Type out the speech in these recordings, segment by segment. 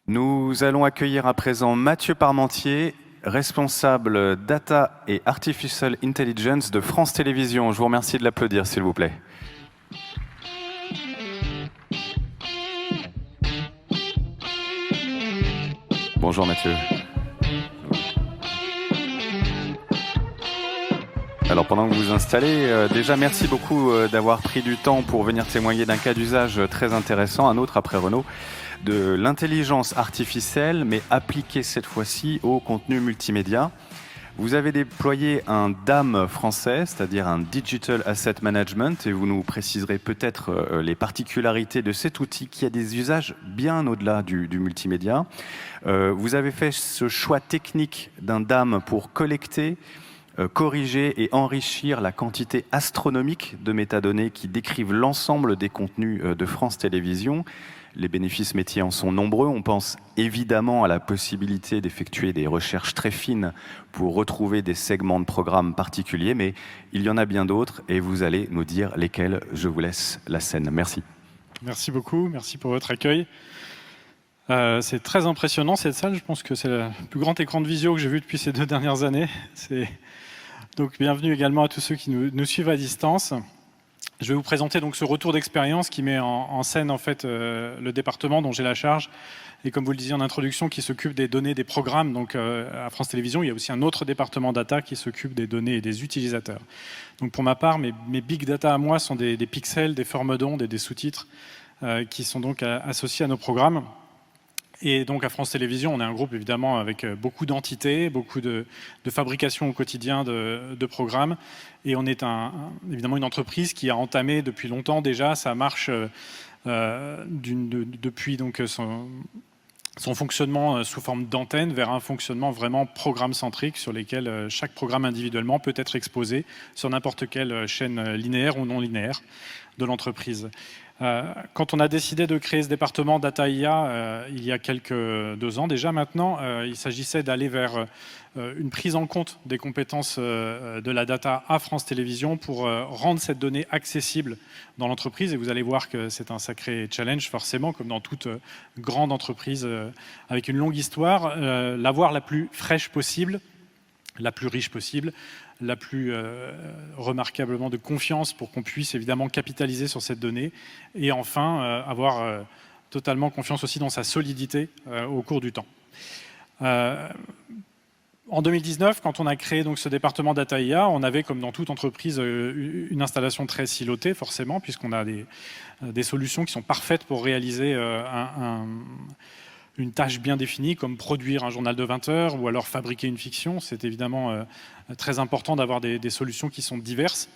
Nous allons accueillir à présent Mathieu Parmentier, responsable Data et Artificial Intelligence de France Télévisions. Je vous remercie de l'applaudir, s'il vous plaît. Bonjour Mathieu. Alors pendant que vous vous installez, déjà merci beaucoup d'avoir pris du temps pour venir témoigner d'un cas d'usage très intéressant, un autre après Renault, de l'intelligence artificielle, mais appliquée cette fois-ci au contenu multimédia. Vous avez déployé un DAM français, c'est-à-dire un Digital Asset Management, et vous nous préciserez peut-être les particularités de cet outil qui a des usages bien au-delà du multimédia. Vous avez fait ce choix technique d'un DAM pour collecter, corriger et enrichir la quantité astronomique de métadonnées qui décrivent l'ensemble des contenus de France Télévisions. Les bénéfices métiers en sont nombreux. On pense évidemment à la possibilité d'effectuer des recherches très fines pour retrouver des segments de programmes particuliers, mais il y en a bien d'autres et vous allez nous dire lesquels. Je vous laisse la scène. Merci. Merci beaucoup, merci pour votre accueil. C'est très impressionnant cette salle, je pense que c'est le plus grand écran de visio que j'ai vu depuis ces 2 dernières années. Donc bienvenue également à tous ceux qui nous suivent à distance. Je vais vous présenter donc ce retour d'expérience qui met en scène en fait le département dont j'ai la charge et comme vous le disiez en introduction qui s'occupe des données des programmes. Donc à France Télévisions, il y a aussi un autre département data qui s'occupe des données et des utilisateurs. Donc pour ma part, mes big data à moi sont des pixels, des formes d'ondes et des sous-titres qui sont donc associés à nos programmes. Et donc à France Télévisions, on est un groupe évidemment avec beaucoup d'entités, beaucoup de fabrication au quotidien de programmes. Et on est évidemment une entreprise qui a entamé depuis longtemps déjà sa marche depuis donc son fonctionnement sous forme d'antenne vers un fonctionnement vraiment programme-centrique sur lesquels chaque programme individuellement peut être exposé sur n'importe quelle chaîne linéaire ou non linéaire de l'entreprise. Quand on a décidé de créer ce département Data IA il y a 2 ans déjà maintenant, il s'agissait d'aller vers une prise en compte des compétences de la data à France Télévisions pour rendre cette donnée accessible dans l'entreprise. Et vous allez voir que c'est un sacré challenge forcément, comme dans toute grande entreprise avec une longue histoire, l'avoir la plus fraîche possible, la plus riche possible, la plus remarquablement de confiance pour qu'on puisse évidemment capitaliser sur cette donnée et enfin avoir totalement confiance aussi dans sa solidité au cours du temps. En 2019, quand on a créé donc ce département Data IA, on avait, comme dans toute entreprise, une installation très silotée, forcément, puisqu'on a des solutions qui sont parfaites pour réaliser une tâche bien définie, comme produire un journal de 20 heures ou alors fabriquer une fiction. C'est évidemment très important d'avoir des solutions qui sont diverses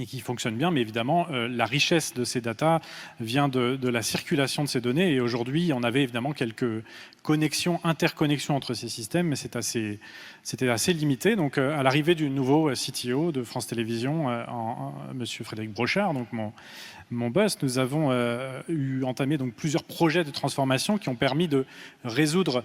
et qui fonctionnent bien, mais évidemment, la richesse de ces datas vient de la circulation de ces données, et aujourd'hui, on avait évidemment quelques interconnexions entre ces systèmes, mais c'était assez limité. Donc, à l'arrivée du nouveau CTO de France Télévisions, Monsieur Frédéric Brochard, donc mon boss, nous avons entamé donc plusieurs projets de transformation qui ont permis de résoudre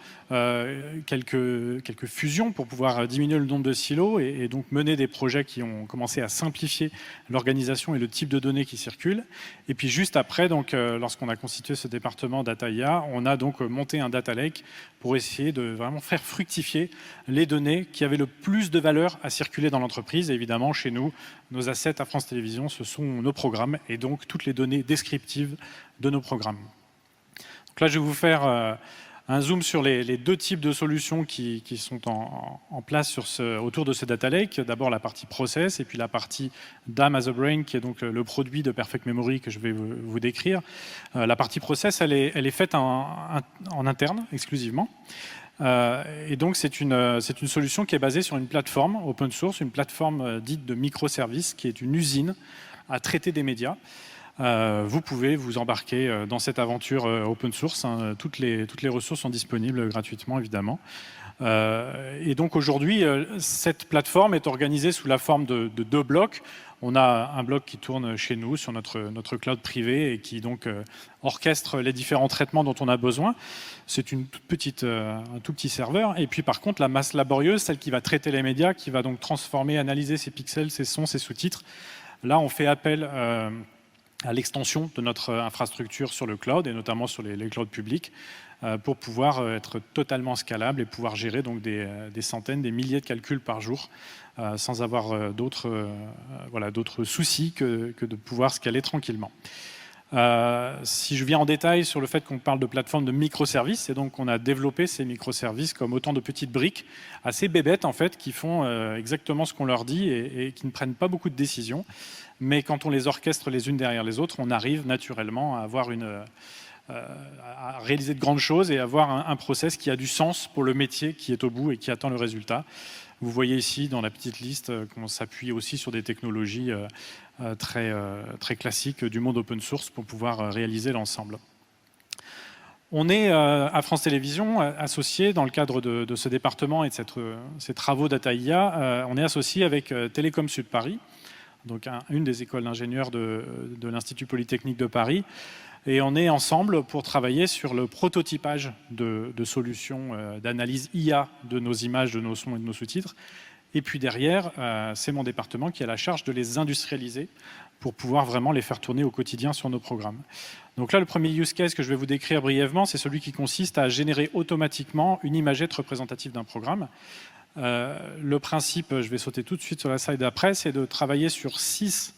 quelques fusions pour pouvoir diminuer le nombre de silos et donc mener des projets qui ont commencé à simplifier l'organisation et le type de données qui circulent. Et puis juste après, donc, lorsqu'on a constitué ce département Data IA, on a donc monté un Data Lake pour essayer de vraiment faire fructifier les données qui avaient le plus de valeur à circuler dans l'entreprise. Et évidemment, chez nous, nos assets à France Télévisions, ce sont nos programmes et donc toutes les données descriptives de nos programmes. Donc là, je vais vous faire un zoom sur les 2 types de solutions qui sont en place autour de ce data lake. D'abord la partie process et puis la partie DAM as a Brain qui est donc le produit de Perfect Memory que je vais vous décrire. La partie process, elle est faite en interne exclusivement. Et donc c'est une solution qui est basée sur une plateforme open source, une plateforme dite de microservices qui est une usine à traiter des médias. Vous pouvez vous embarquer dans cette aventure open source. Hein. Toutes les ressources sont disponibles gratuitement, évidemment. Et donc aujourd'hui, cette plateforme est organisée sous la forme de 2 blocs. On a un bloc qui tourne chez nous sur notre cloud privé et qui donc orchestre les différents traitements dont on a besoin. C'est un tout petit serveur. Et puis par contre, la masse laborieuse, celle qui va traiter les médias, qui va donc transformer, analyser ces pixels, ces sons, ces sous-titres. Là, on fait appel à l'extension de notre infrastructure sur le cloud, et notamment sur les clouds publics, pour pouvoir être totalement scalable et pouvoir gérer donc des centaines, des milliers de calculs par jour, sans avoir d'autres soucis que de pouvoir scaler tranquillement. Si je viens en détail sur le fait qu'on parle de plateforme de microservices, c'est donc qu'on a développé ces microservices comme autant de petites briques assez bébêtes en fait, qui font exactement ce qu'on leur dit et qui ne prennent pas beaucoup de décisions. Mais quand on les orchestre les unes derrière les autres, on arrive naturellement à avoir à réaliser de grandes choses et avoir un process qui a du sens pour le métier qui est au bout et qui attend le résultat. Vous voyez ici dans la petite liste qu'on s'appuie aussi sur des technologies très classiques du monde open source pour pouvoir réaliser l'ensemble. On est à France Télévisions associé dans le cadre de ce département et de ces travaux Data IA, on est associé avec Télécom Sud Paris, donc une des écoles d'ingénieurs de l'Institut Polytechnique de Paris. Et on est ensemble pour travailler sur le prototypage de solutions d'analyse IA de nos images, de nos sons et de nos sous-titres. Et puis derrière, c'est mon département qui a la charge de les industrialiser pour pouvoir vraiment les faire tourner au quotidien sur nos programmes. Donc là, le premier use case que je vais vous décrire brièvement, c'est celui qui consiste à générer automatiquement une imagette représentative d'un programme. Le principe, je vais sauter tout de suite sur la slide d'après, c'est de travailler sur 6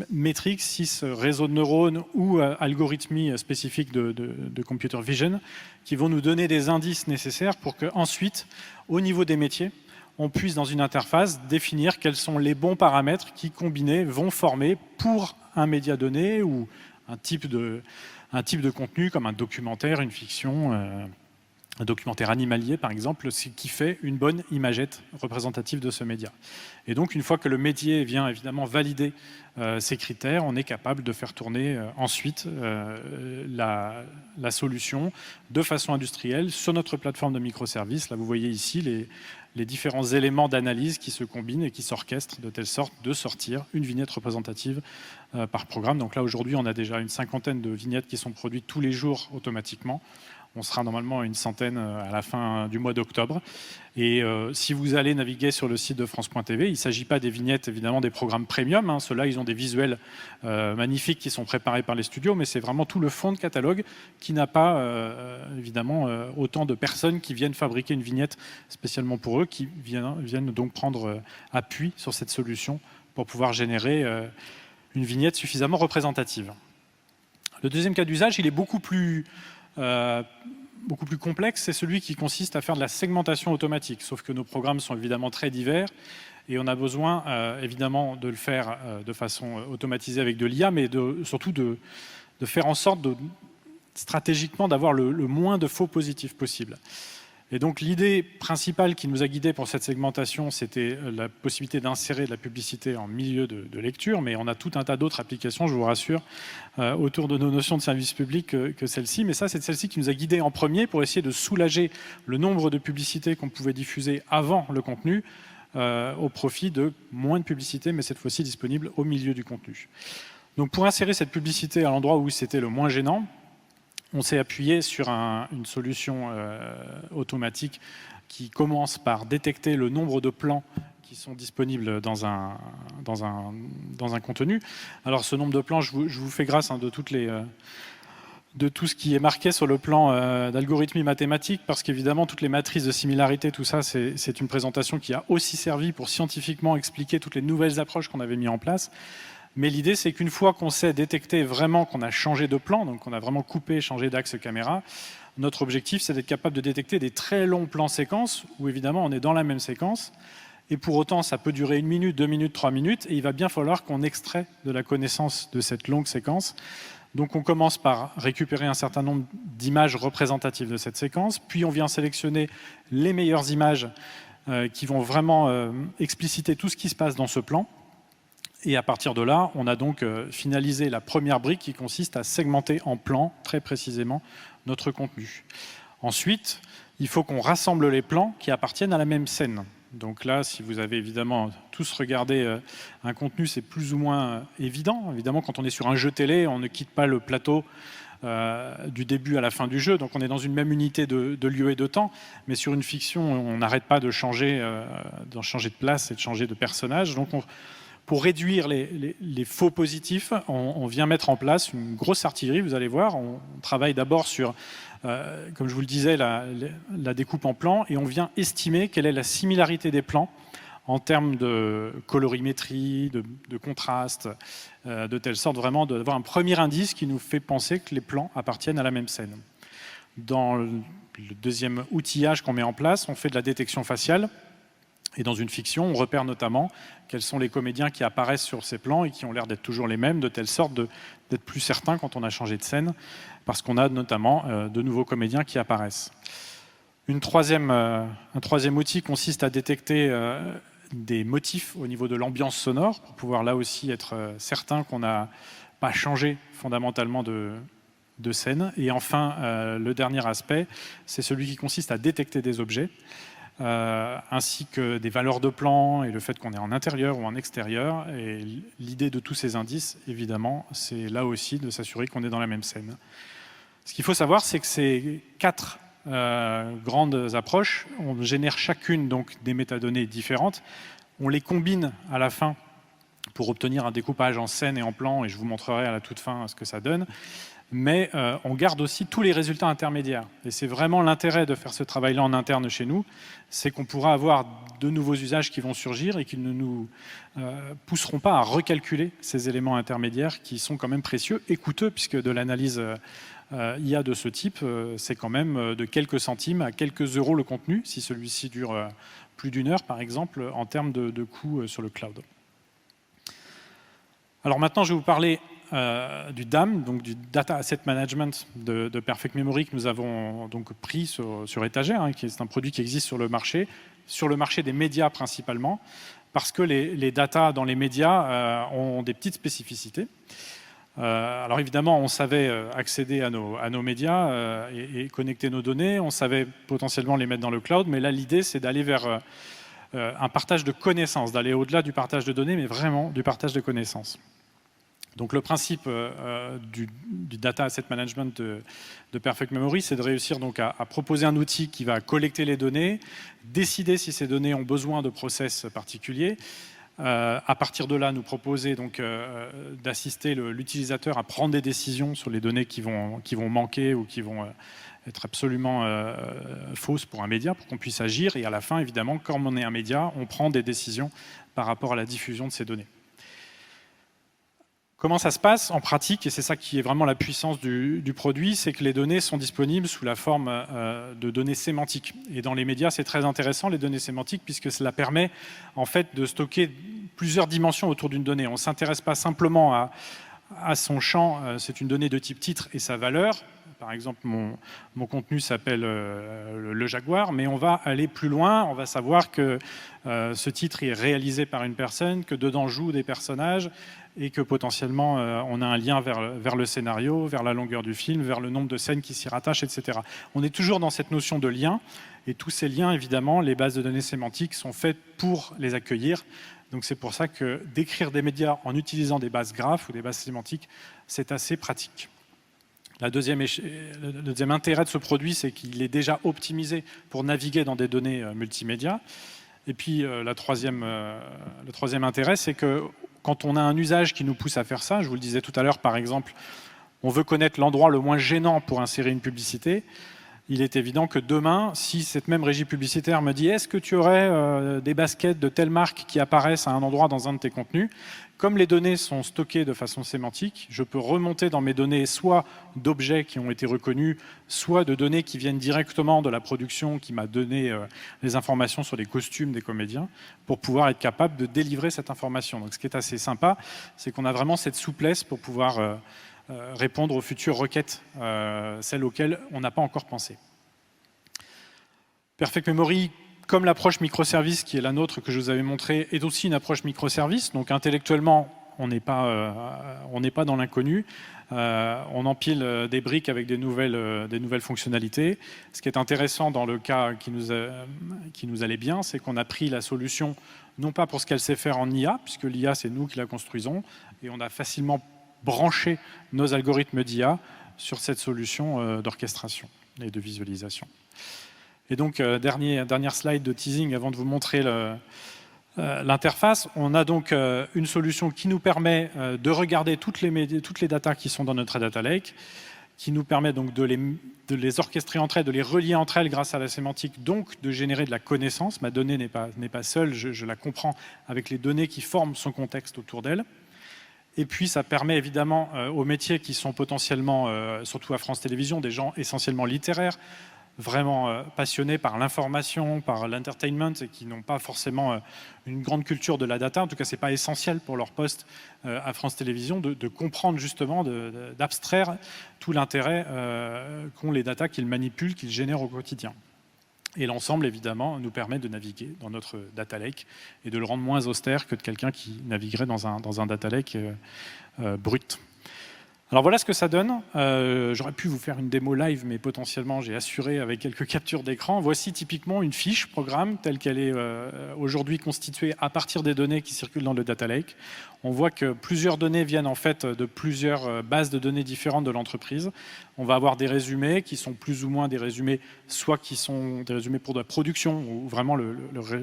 métriques, 6 réseaux de neurones ou algorithmies spécifiques de computer vision qui vont nous donner des indices nécessaires pour qu'ensuite, au niveau des métiers, on puisse dans une interface définir quels sont les bons paramètres qui combinés vont former pour un média donné ou un type de contenu comme un documentaire, une fiction, un documentaire animalier par exemple, ce qui fait une bonne imagette représentative de ce média. Et donc une fois que le métier vient évidemment valider ces critères, on est capable de faire tourner ensuite la solution de façon industrielle sur notre plateforme de microservices. Là vous voyez ici les différents éléments d'analyse qui se combinent et qui s'orchestrent de telle sorte de sortir une vignette représentative par programme. Donc là aujourd'hui on a déjà une 50aine de vignettes qui sont produites tous les jours automatiquement. On sera normalement à une centaine à la fin du mois d'octobre. Et si vous allez naviguer sur le site de France.tv, il ne s'agit pas des vignettes, évidemment, des programmes premium. Hein. Ceux-là, ils ont des visuels magnifiques qui sont préparés par les studios, mais c'est vraiment tout le fond de catalogue qui n'a pas, évidemment, autant de personnes qui viennent fabriquer une vignette spécialement pour eux, qui viennent donc prendre appui sur cette solution pour pouvoir générer une vignette suffisamment représentative. Le deuxième cas d'usage, il est beaucoup plus complexe, c'est celui qui consiste à faire de la segmentation automatique, sauf que nos programmes sont évidemment très divers et on a besoin évidemment de le faire de façon automatisée avec de l'IA, mais surtout de faire en sorte stratégiquement d'avoir le moins de faux positifs possible. Et donc l'idée principale qui nous a guidés pour cette segmentation, c'était la possibilité d'insérer de la publicité en milieu de lecture, mais on a tout un tas d'autres applications, je vous rassure, autour de nos notions de service public que celle-ci. Mais ça, c'est celle-ci qui nous a guidés en premier pour essayer de soulager le nombre de publicités qu'on pouvait diffuser avant le contenu au profit de moins de publicité, mais cette fois-ci disponible au milieu du contenu. Donc pour insérer cette publicité à l'endroit où c'était le moins gênant, on s'est appuyé sur une solution automatique qui commence par détecter le nombre de plans qui sont disponibles dans un contenu. Alors ce nombre de plans, je vous fais grâce de tout ce qui est marqué sur le plan d'algorithmie mathématique, parce qu'évidemment toutes les matrices de similarité, tout ça, c'est une présentation qui a aussi servi pour scientifiquement expliquer toutes les nouvelles approches qu'on avait mis en place. Mais l'idée, c'est qu'une fois qu'on sait détecter vraiment qu'on a changé de plan, donc qu'on a vraiment coupé, changé d'axe caméra, notre objectif, c'est d'être capable de détecter des très longs plans séquences, où évidemment on est dans la même séquence, et pour autant ça peut durer 1 minute, 2 minutes, 3 minutes, et il va bien falloir qu'on extrait de la connaissance de cette longue séquence. Donc on commence par récupérer un certain nombre d'images représentatives de cette séquence, puis on vient sélectionner les meilleures images qui vont vraiment expliciter tout ce qui se passe dans ce plan. Et à partir de là, on a donc finalisé la première brique qui consiste à segmenter en plans très précisément notre contenu. Ensuite, il faut qu'on rassemble les plans qui appartiennent à la même scène. Donc là, si vous avez évidemment tous regardé un contenu, c'est plus ou moins évident. Évidemment, quand on est sur un jeu télé, on ne quitte pas le plateau du début à la fin du jeu, donc on est dans une même unité de lieu et de temps, mais sur une fiction, on n'arrête pas de changer de place et de changer de personnage. Donc Pour réduire les faux positifs, on vient mettre en place une grosse artillerie, vous allez voir. On travaille d'abord sur, comme je vous le disais, la découpe en plans, et on vient estimer quelle est la similarité des plans en termes de colorimétrie, de contraste, de telle sorte vraiment d'avoir un premier indice qui nous fait penser que les plans appartiennent à la même scène. Dans le deuxième outillage qu'on met en place, on fait de la détection faciale. Et dans une fiction, on repère notamment quels sont les comédiens qui apparaissent sur ces plans et qui ont l'air d'être toujours les mêmes, de telle sorte d'être plus certain quand on a changé de scène, parce qu'on a notamment de nouveaux comédiens qui apparaissent. Un troisième outil consiste à détecter des motifs au niveau de l'ambiance sonore, pour pouvoir là aussi être certain qu'on n'a pas changé fondamentalement de scène. Et enfin, le dernier aspect, c'est celui qui consiste à détecter des objets, ainsi que des valeurs de plan et le fait qu'on est en intérieur ou en extérieur. Et l'idée de tous ces indices, évidemment, c'est là aussi de s'assurer qu'on est dans la même scène. Ce qu'il faut savoir, c'est que ces 4 grandes approches, on génère chacune donc des métadonnées différentes, on les combine à la fin pour obtenir un découpage en scène et en plan, et je vous montrerai à la toute fin ce que ça donne. Mais on garde aussi tous les résultats intermédiaires. Et c'est vraiment l'intérêt de faire ce travail-là en interne chez nous, c'est qu'on pourra avoir de nouveaux usages qui vont surgir et qui ne nous pousseront pas à recalculer ces éléments intermédiaires qui sont quand même précieux et coûteux, puisque de l'analyse IA de ce type, c'est quand même de quelques centimes à quelques euros le contenu, si celui-ci dure plus d'1 heure, par exemple, en termes de coûts sur le cloud. Alors maintenant, je vais vous parler du DAM, donc du Data Asset Management de Perfect Memory, que nous avons donc pris sur étagère, hein, qui est un produit qui existe sur le marché des médias principalement, parce que les datas dans les médias ont des petites spécificités. Alors évidemment, on savait accéder à nos médias et connecter nos données, on savait potentiellement les mettre dans le cloud, mais là l'idée c'est d'aller vers un partage de connaissances, d'aller au-delà du partage de données, mais vraiment du partage de connaissances. Donc le principe du Data Asset Management de Perfect Memory, c'est de réussir donc à proposer un outil qui va collecter les données, décider si ces données ont besoin de process particuliers, à partir de là nous proposer donc d'assister l'utilisateur à prendre des décisions sur les données qui vont manquer ou qui vont être absolument fausses pour un média, pour qu'on puisse agir, et à la fin évidemment, comme on est un média, on prend des décisions par rapport à la diffusion de ces données. Comment ça se passe en pratique, et c'est ça qui est vraiment la puissance du produit, c'est que les données sont disponibles sous la forme de données sémantiques. Et dans les médias, c'est très intéressant, les données sémantiques, puisque cela permet en fait de stocker plusieurs dimensions autour d'une donnée. On ne s'intéresse pas simplement à son champ, c'est une donnée de type titre et sa valeur. Par exemple, mon contenu s'appelle le Jaguar, mais on va aller plus loin, on va savoir que ce titre est réalisé par une personne, que dedans jouent des personnages, et que potentiellement on a un lien vers le scénario, vers la longueur du film, vers le nombre de scènes qui s'y rattachent, etc. On est toujours dans cette notion de lien, et tous ces liens, évidemment, les bases de données sémantiques sont faites pour les accueillir. Donc c'est pour ça que d'écrire des médias en utilisant des bases graphes ou des bases sémantiques, c'est assez pratique. Le deuxième intérêt de ce produit, c'est qu'il est déjà optimisé pour naviguer dans des données multimédia. Et puis le troisième intérêt, c'est que quand on a un usage qui nous pousse à faire ça, je vous le disais tout à l'heure, par exemple, on veut connaître l'endroit le moins gênant pour insérer une publicité, il est évident que demain, si cette même régie publicitaire me dit « Est-ce que tu aurais des baskets de telle marque qui apparaissent à un endroit dans un de tes contenus ?» Comme les données sont stockées de façon sémantique, je peux remonter dans mes données soit d'objets qui ont été reconnus, soit de données qui viennent directement de la production qui m'a donné les informations sur les costumes des comédiens pour pouvoir être capable de délivrer cette information. Donc ce qui est assez sympa, c'est qu'on a vraiment cette souplesse pour pouvoir répondre aux futures requêtes, celles auxquelles on n'a pas encore pensé. Perfect Memory, comme l'approche microservice qui est la nôtre que je vous avais montré, est aussi une approche microservice. Donc intellectuellement, on n'est pas dans l'inconnu. On empile des briques avec des nouvelles fonctionnalités. Ce qui est intéressant dans le cas qui nous allait bien, c'est qu'on a pris la solution, non pas pour ce qu'elle sait faire en IA, puisque l'IA, c'est nous qui la construisons, et on a facilement branché nos algorithmes d'IA sur cette solution d'orchestration et de visualisation. Et donc, dernière slide de teasing avant de vous montrer l'interface, on a donc une solution qui nous permet de regarder toutes les datas qui sont dans notre data lake, qui nous permet donc de les orchestrer entre elles, de les relier entre elles grâce à la sémantique, donc de générer de la connaissance. Ma donnée n'est pas seule, je la comprends avec les données qui forment son contexte autour d'elle. Et puis ça permet évidemment aux métiers qui sont potentiellement, surtout à France Télévisions, des gens essentiellement littéraires, vraiment passionnés par l'information, par l'entertainment, et qui n'ont pas forcément une grande culture de la data. En tout cas, ce n'est pas essentiel pour leur poste à France Télévisions de comprendre justement, d'abstraire tout l'intérêt qu'ont les datas qu'ils manipulent, qu'ils génèrent au quotidien. Et l'ensemble, évidemment, nous permet de naviguer dans notre data lake et de le rendre moins austère que de quelqu'un qui naviguerait dans un data lake brut. Alors voilà ce que ça donne. J'aurais pu vous faire une démo live, mais potentiellement j'ai assuré avec quelques captures d'écran. Voici typiquement une fiche programme telle qu'elle est aujourd'hui constituée à partir des données qui circulent dans le data lake. On voit que plusieurs données viennent en fait de plusieurs bases de données différentes de l'entreprise. On va avoir des résumés qui sont plus ou moins des résumés, soit qui sont des résumés pour de la production, où vraiment le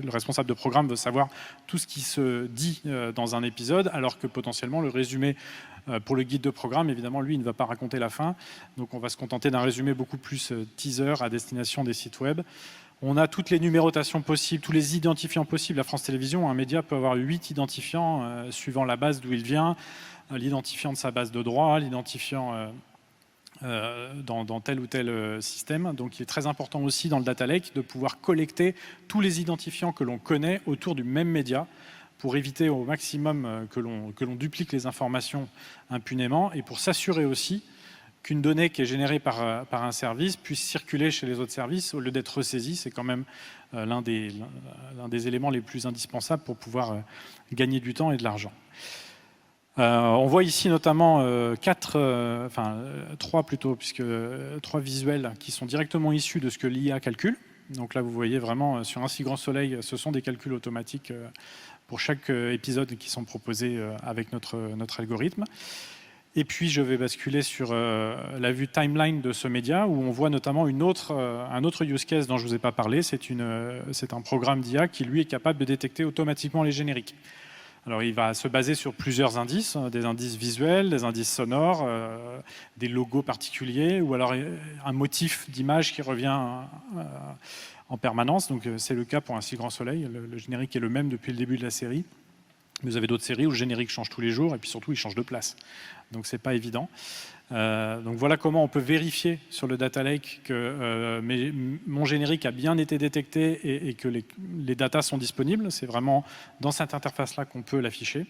responsable de programme veut savoir tout ce qui se dit dans un épisode, alors que potentiellement le résumé pour le guide de programme, évidemment, lui, il ne va pas raconter la fin. Donc on va se contenter d'un résumé beaucoup plus teaser à destination des sites web. On a toutes les numérotations possibles, tous les identifiants possibles. À France Télévisions, un média peut avoir 8 identifiants suivant la base d'où il vient, l'identifiant de sa base de droit, l'identifiant dans tel ou tel système. Donc il est très important aussi dans le data lake de pouvoir collecter tous les identifiants que l'on connaît autour du même média pour éviter au maximum que l'on duplique les informations impunément et pour s'assurer aussi qu'une donnée qui est générée par un service puisse circuler chez les autres services au lieu d'être ressaisie. C'est quand même l'un des éléments les plus indispensables pour pouvoir gagner du temps et de l'argent. On voit ici notamment trois visuels qui sont directement issus de ce que l'IA calcule. Donc là, vous voyez vraiment sur un si grand soleil, ce sont des calculs automatiques pour chaque épisode qui sont proposés avec notre algorithme. Et puis, je vais basculer sur la vue timeline de ce média, où on voit notamment un autre use case dont je ne vous ai pas parlé. C'est un programme d'IA qui, lui, est capable de détecter automatiquement les génériques. Alors, il va se baser sur plusieurs indices, des indices visuels, des indices sonores, des logos particuliers, ou alors un motif d'image qui revient en permanence. Donc, c'est le cas pour Un si grand soleil. Le générique est le même depuis le début de la série. Vous avez d'autres séries où le générique change tous les jours, et puis surtout, il change de place. Donc, c'est pas évident. Donc, voilà comment on peut vérifier sur le data lake que mon générique a bien été détecté et que les datas sont disponibles. C'est vraiment dans cette interface-là qu'on peut l'afficher.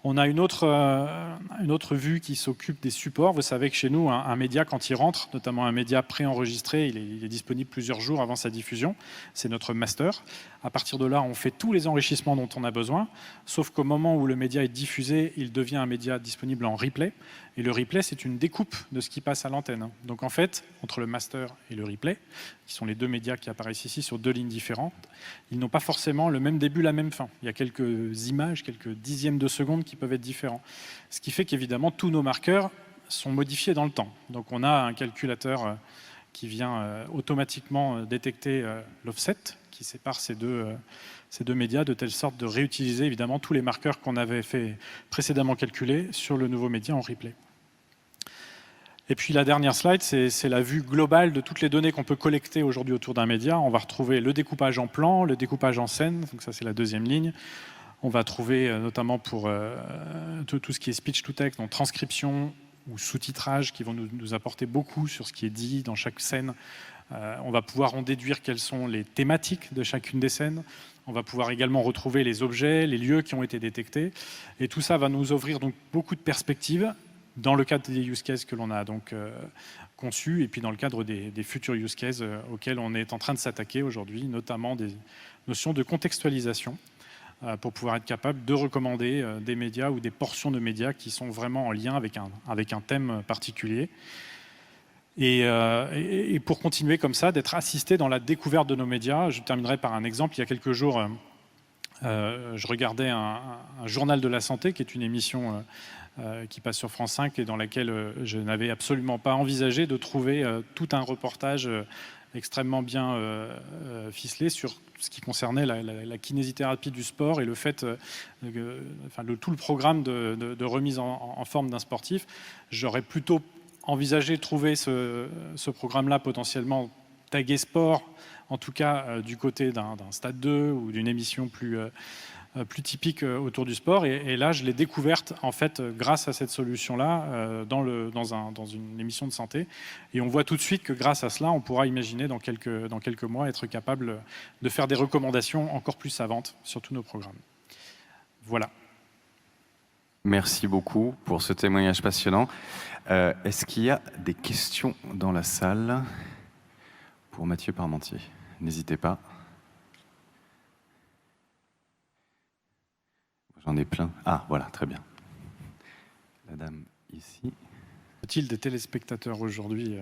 On a une autre vue qui s'occupe des supports. Vous savez que chez nous, un média, quand il rentre, notamment un média préenregistré, il est disponible plusieurs jours avant sa diffusion. C'est notre master. À partir de là, on fait tous les enrichissements dont on a besoin, sauf qu'au moment où le média est diffusé, il devient un média disponible en replay. Et le replay, c'est une découpe de ce qui passe à l'antenne. Donc en fait, entre le master et le replay, qui sont les deux médias qui apparaissent ici sur deux lignes différentes, ils n'ont pas forcément le même début, la même fin. Il y a quelques images, quelques dixièmes de seconde qui peuvent être différents. Ce qui fait qu'évidemment, tous nos marqueurs sont modifiés dans le temps. Donc on a un calculateur qui vient automatiquement détecter l'offset, qui sépare ces deux médias, de telle sorte de réutiliser évidemment tous les marqueurs qu'on avait fait précédemment calculer sur le nouveau média en replay. Et puis la dernière slide, c'est la vue globale de toutes les données qu'on peut collecter aujourd'hui autour d'un média. On va retrouver le découpage en plan, le découpage en scène, donc ça c'est la deuxième ligne. On va trouver notamment pour tout ce qui est speech to text, donc transcription ou sous-titrage, qui vont nous apporter beaucoup sur ce qui est dit dans chaque scène. On va pouvoir en déduire quelles sont les thématiques de chacune des scènes. On va pouvoir également retrouver les objets, les lieux qui ont été détectés. Et tout ça va nous ouvrir donc beaucoup de perspectives dans le cadre des use cases que l'on a donc conçus et puis dans le cadre des futurs use cases auxquels on est en train de s'attaquer aujourd'hui, notamment des notions de contextualisation pour pouvoir être capable de recommander des médias ou des portions de médias qui sont vraiment en lien avec un thème particulier. Et pour continuer comme ça, d'être assisté dans la découverte de nos médias. Je terminerai par un exemple. Il y a quelques jours, je regardais un journal de la santé, qui est une émission qui passe sur France 5 et dans laquelle je n'avais absolument pas envisagé de trouver tout un reportage extrêmement bien ficelé sur ce qui concernait la kinésithérapie du sport et le fait, tout le programme de remise en forme d'un sportif. J'aurais plutôt envisagé de trouver ce programme-là potentiellement tagué sport, en tout cas du côté d'un Stade 2 ou d'une émission plus typique autour du sport. Et là, je l'ai découverte en fait grâce à cette solution-là dans une émission de santé. Et on voit tout de suite que grâce à cela, on pourra imaginer dans quelques mois être capable de faire des recommandations encore plus savantes sur tous nos programmes. Voilà. Merci beaucoup pour ce témoignage passionnant. Est-ce qu'il y a des questions dans la salle pour Mathieu Parmentier? N'hésitez pas. J'en ai plein. Ah, voilà, très bien. La dame ici. Y a-t-il des téléspectateurs aujourd'hui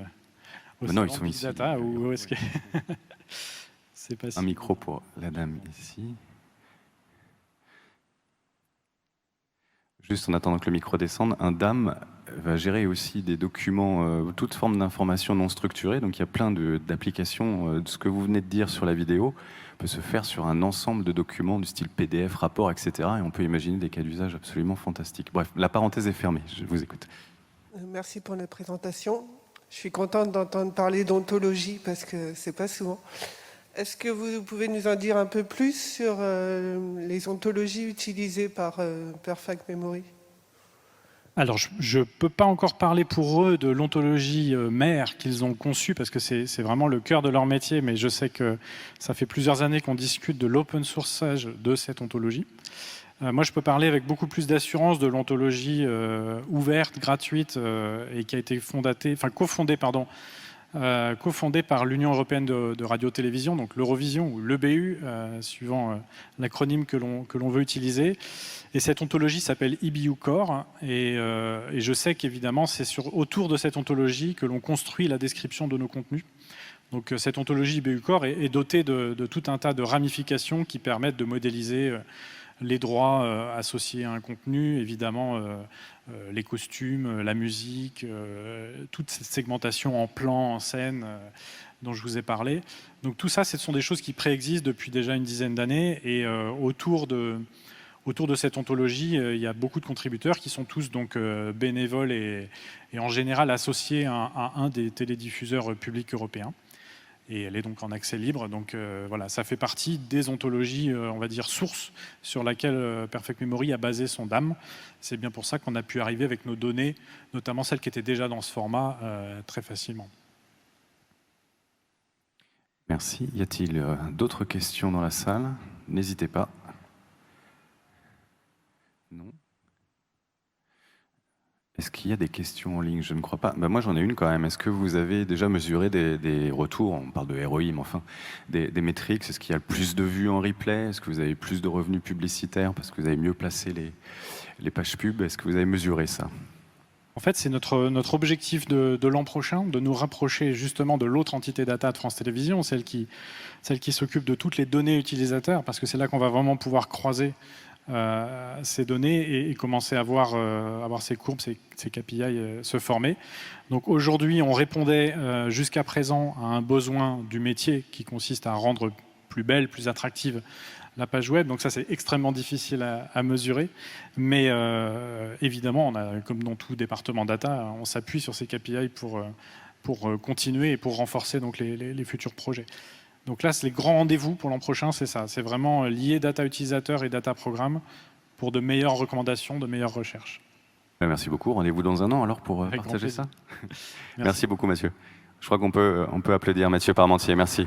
non, ils sont ici. Data, ou est-ce que... C'est pas un micro pour la dame ici. Juste en attendant que le micro descende, un DAM va gérer aussi des documents, toute forme d'informations non structurées. Donc il y a plein d'applications. De ce que vous venez de dire sur la vidéo peut se faire sur un ensemble de documents du style PDF, rapport, etc. Et on peut imaginer des cas d'usage absolument fantastiques. Bref, la parenthèse est fermée. Je vous écoute. Merci pour la présentation. Je suis contente d'entendre parler d'ontologie parce que c'est pas souvent. Est-ce que vous pouvez nous en dire un peu plus sur les ontologies utilisées par Perfect Memory? Alors, je ne peux pas encore parler pour eux de l'ontologie mère qu'ils ont conçue, parce que c'est vraiment le cœur de leur métier, mais je sais que ça fait plusieurs années qu'on discute de l'open sourçage de cette ontologie. Moi, je peux parler avec beaucoup plus d'assurance de l'ontologie ouverte, gratuite, et qui a été cofondée par l'Union européenne de radio-télévision, donc l'Eurovision ou l'EBU, suivant l'acronyme que l'on veut utiliser. Et cette ontologie s'appelle EBU Core, et je sais qu'évidemment, c'est autour de cette ontologie que l'on construit la description de nos contenus. Donc cette ontologie EBU Core est dotée de tout un tas de ramifications qui permettent de modéliser les droits associés à un contenu, évidemment les costumes, la musique, toute cette segmentation en plan, en scène dont je vous ai parlé. Donc tout ça, ce sont des choses qui préexistent depuis déjà une dizaine d'années, et autour de cette ontologie, il y a beaucoup de contributeurs qui sont tous donc bénévoles et en général associés à un des télédiffuseurs publics européens. Et elle est donc en accès libre. Donc voilà, ça fait partie des ontologies, on va dire, sources sur laquelle Perfect Memory a basé son DAM. C'est bien pour ça qu'on a pu arriver avec nos données, notamment celles qui étaient déjà dans ce format, très facilement. Merci. Y a-t-il d'autres questions dans la salle? N'hésitez pas. Non. Est-ce qu'il y a des questions en ligne? Je ne crois pas. Ben moi, j'en ai une quand même. Est-ce que vous avez déjà mesuré des retours? On parle de ROI, mais enfin, des métriques. Est-ce qu'il y a plus de vues en replay? Est-ce que vous avez plus de revenus publicitaires parce que vous avez mieux placé les pages pub? Est-ce que vous avez mesuré ça? En fait, c'est notre objectif de l'an prochain, de nous rapprocher justement de l'autre entité data de France Télévisions, celle qui s'occupe de toutes les données utilisateurs, parce que c'est là qu'on va vraiment pouvoir croiser ces données et commencer à voir ces courbes, ces KPI se former. Donc aujourd'hui, on répondait jusqu'à présent à un besoin du métier qui consiste à rendre plus belle, plus attractive la page web. Donc ça, c'est extrêmement difficile à mesurer. Mais évidemment, comme dans tout département data, on s'appuie sur ces KPI pour continuer et pour renforcer donc, les futurs projets. Donc là, les grands rendez-vous pour l'an prochain, c'est ça. C'est vraiment lier data utilisateur et data programme pour de meilleures recommandations, de meilleures recherches. Merci beaucoup. Rendez-vous dans un an alors pour partager ça. Merci beaucoup, Mathieu. Je crois qu'on peut applaudir Mathieu Parmentier. Merci.